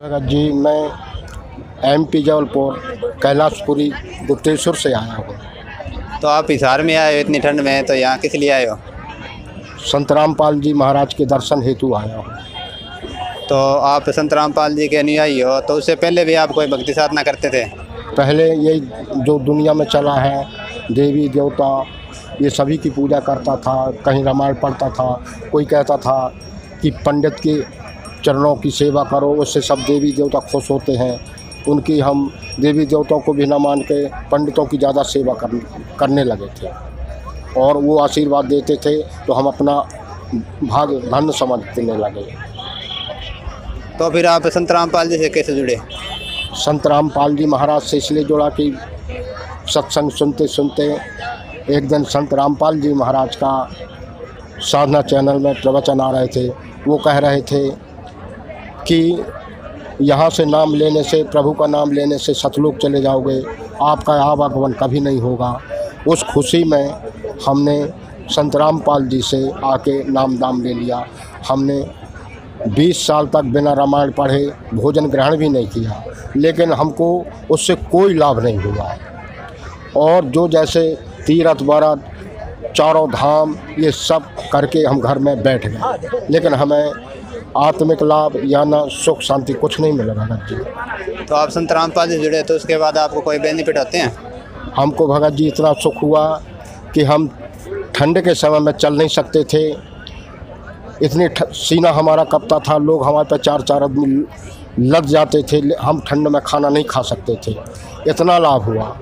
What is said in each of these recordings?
भगत जी, मैं MP जबलपुर कैलाशपुरी गुप्तेश्वर से आया हूँ। तो आप हिसार में आए हो इतनी ठंड में, तो यहाँ किस लिए आए हो? संत रामपाल जी महाराज के दर्शन हेतु आया हूँ। तो आप संत रामपाल जी के अनुयायी हो, तो उससे पहले भी आप कोई भक्ति साधना करते थे? पहले यही जो दुनिया में चला है, देवी देवता ये सभी की पूजा करता था। कहीं रामायण पढ़ता था, कोई कहता था कि पंडित के चरणों की सेवा करो, उससे सब देवी देवता खुश होते हैं। उनकी हम देवी देवताओं को भी न मान के पंडितों की ज़्यादा सेवा करने लगे थे और वो आशीर्वाद देते थे, तो हम अपना भाग धन समझने लगे। तो फिर आप संत रामपाल जी से कैसे जुड़े? संत रामपाल जी महाराज से इसलिए जुड़ा कि सत्संग सुनते सुनते एक दिन संत रामपाल जी महाराज का साधना चैनल में प्रवचन आ रहे थे। वो कह रहे थे कि यहाँ से नाम लेने से, प्रभु का नाम लेने से सतलोक चले जाओगे, आपका आवागमन कभी नहीं होगा। उस खुशी में हमने संत रामपाल जी से आके नाम दाम ले लिया। हमने 20 साल तक बिना रामायण पढ़े भोजन ग्रहण भी नहीं किया, लेकिन हमको उससे कोई लाभ नहीं हुआ। और जो जैसे तीर्थ व्रत, चारों धाम, ये सब करके हम घर में बैठ गए, लेकिन हमें आत्मिक लाभ या ना सुख शांति कुछ नहीं मिला भगत जी। तो आप संत रामपाल जी जुड़े, तो उसके बाद आपको कोई बेनिफिट होते हैं? हमको भगत जी इतना सुख हुआ कि हम ठंड के समय में चल नहीं सकते थे। इतनी सीना हमारा कपता था, लोग हमारे पे चार आदमी लग जाते थे, हम ठंड में खाना नहीं खा सकते थे। इतना लाभ हुआ।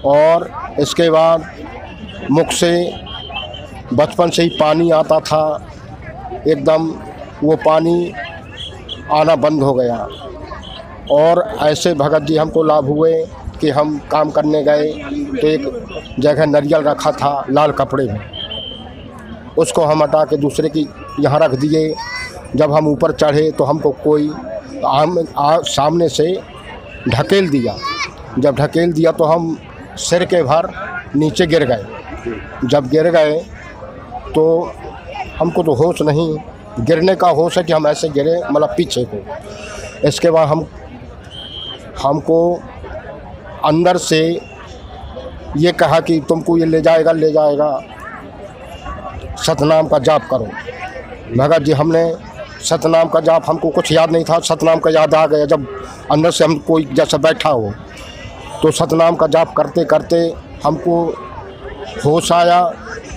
और इसके बाद मुख से बचपन से ही पानी आता था, एकदम वो पानी आना बंद हो गया। और ऐसे भगत जी हमको लाभ हुए कि हम काम करने गए तो एक जगह नारियल रखा था लाल कपड़े में, उसको हम हटा के दूसरे की यहाँ रख दिए। जब हम ऊपर चढ़े तो हमको कोई सामने से ढकेल दिया। जब ढकेल दिया तो हम सिर के भर नीचे गिर गए। जब गिर गए तो हमको तो होश नहीं, गिरने का होश है कि हम ऐसे गिरे, मतलब पीछे को। इसके बाद हमको अंदर से ये कहा कि तुमको ये ले जाएगा, सतनाम का जाप करो। भगत जी, हमने सतनाम का जाप, हमको कुछ याद नहीं था, सतनाम का याद आ गया जब अंदर से हम कोई जैसा बैठा हो। तो सतनाम का जाप करते करते हमको होश आया।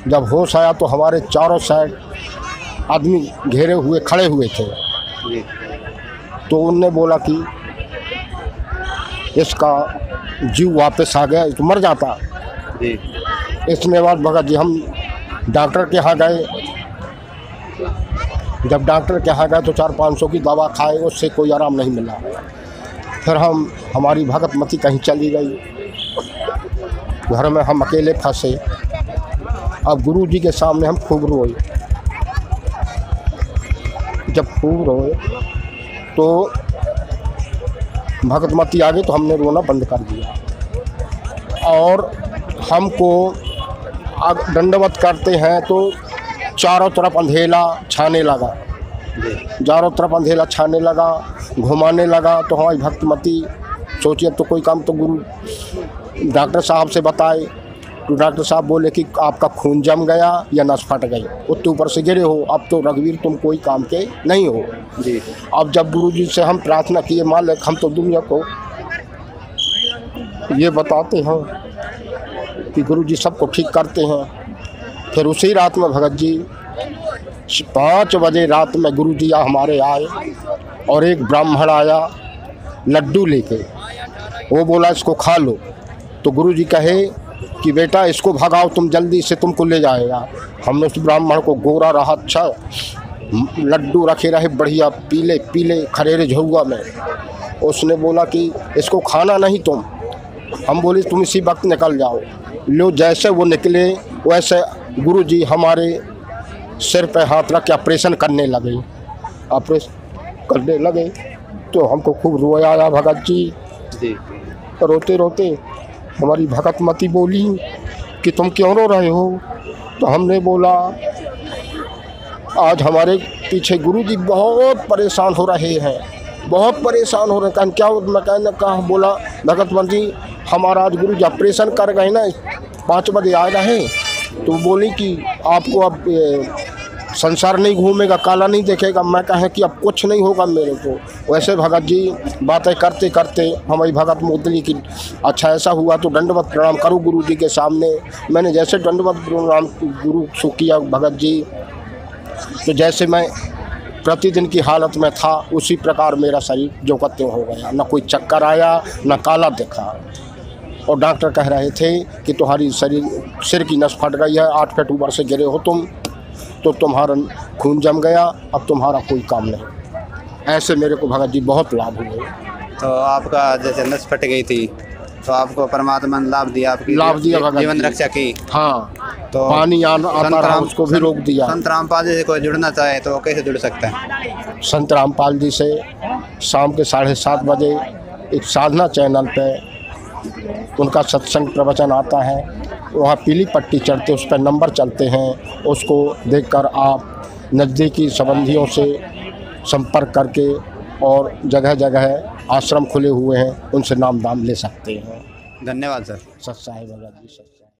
जब होश आया तो हमारे चारों साइड आदमी घेरे हुए खड़े हुए थे। तो उनने बोला कि इसका जीव वापस आ गया, तो मर जाता। इसने बाद भगत जी हम डॉक्टर के यहाँ गए। जब डॉक्टर के यहाँ गए तो 400-500 की दवा खाए, उससे कोई आराम नहीं मिला। फिर हमारी भगत मती कहीं चली गई, घर में हम अकेले फंसे। अब गुरु जी के सामने हम खूब रोए। जब खूब रोए तो भगत मती आ गई, तो हमने रोना बंद कर दिया। और हमको दंडवत करते हैं तो चारों तरफ अंधेला छाने लगा, चारों तरफ अंधेला छाने लगा, घुमाने लगा। तो हमारी भक्तमती सोचिए, तो कोई काम तो गुरु डॉक्टर साहब से बताए। तो डॉक्टर साहब बोले कि आपका खून जम गया या नस फट गई, उतने ऊपर से गिरे हो, अब तो रघुवीर तुम कोई काम के नहीं हो जी। अब जब गुरु जी से हम प्रार्थना किए, मान ले हम तो दुनिया को ये बताते हैं कि गुरु जी सबको ठीक करते हैं। फिर उसी रात में भगत जी 5 बजे रात में गुरु जी हमारे आए और एक ब्राह्मण आया लड्डू लेके। वो बोला इसको खा लो। तो गुरु जी कहे कि बेटा इसको भगाओ, तुम जल्दी से, तुमको ले जाएगा। हमने उस ब्राह्मण को, गोरा रहा, अच्छा लड्डू रखे रहे बढ़िया पीले पीले खरेरे झुआ में। उसने बोला कि इसको खाना नहीं तुम। हम बोले तुम इसी वक्त निकल जाओ। लो, जैसे वो निकले वैसे गुरु जी हमारे सिर पे हाथ रख के ऑपरेशन करने लगे। ऑपरेशन करने लगे तो हमको खूब रोया आया भगत जी। रोते रोते हमारी भगत मती बोली कि तुम क्यों रो रहे हो? तो हमने बोला आज हमारे पीछे गुरु जी बहुत परेशान हो रहे हैं। बहुत परेशान हो रहे हैं। क्या मैं कहने कहा बोला भगत जी हमारा आज गुरु जी ऑपरेशन कर गए ना 5 बजे आ रहे, तो बोली कि आपको अब संसार नहीं घूमेगा, काला नहीं देखेगा। मैं कहा कि अब कुछ नहीं होगा मेरे को। वैसे भगत जी बातें करते करते हमारी भगत मोदली की अच्छा ऐसा हुआ तो दंडवत प्रणाम करूँ गुरु जी के सामने। मैंने जैसे दंडवत प्रणाम गुरु सो किया भगत जी, तो जैसे मैं प्रतिदिन की हालत में था उसी प्रकार मेरा शरीर जो कत्ते हो गया, न कोई चक्कर आया न काला दिखा। और डॉक्टर कह रहे थे कि तुम्हारी सिर की नस फट गई है, 8 फीट ऊपर से गिरे हो तुम, तो तुम्हारा खून जम गया, अब तुम्हारा कोई काम नहीं। ऐसे मेरे को भगत जी बहुत लाभ हुए। तो आपका जैसे नस फट गई थी तो आपको परमात्मा ने लाभ दिया, आपकी लाभ दिया भगत जीवन जी। रक्षा की। हाँ, तो पानी आता रहा उसको भी रोक दिया। संत रामपाल जी से कोई जुड़ना चाहे तो कैसे जुड़ सकता है? संत रामपाल जी से शाम के 7:30 बजे एक साधना चैनल पे उनका सत्संग प्रवचन आता है, वहाँ पीली पट्टी चढ़ते उस पर नंबर चलते हैं, उसको देखकर आप नज़दीकी संबंधियों से संपर्क करके और जगह जगह आश्रम खुले हुए हैं उनसे नाम दान ले सकते हैं। धन्यवाद सर। सत्साई भगत जी सत्साई।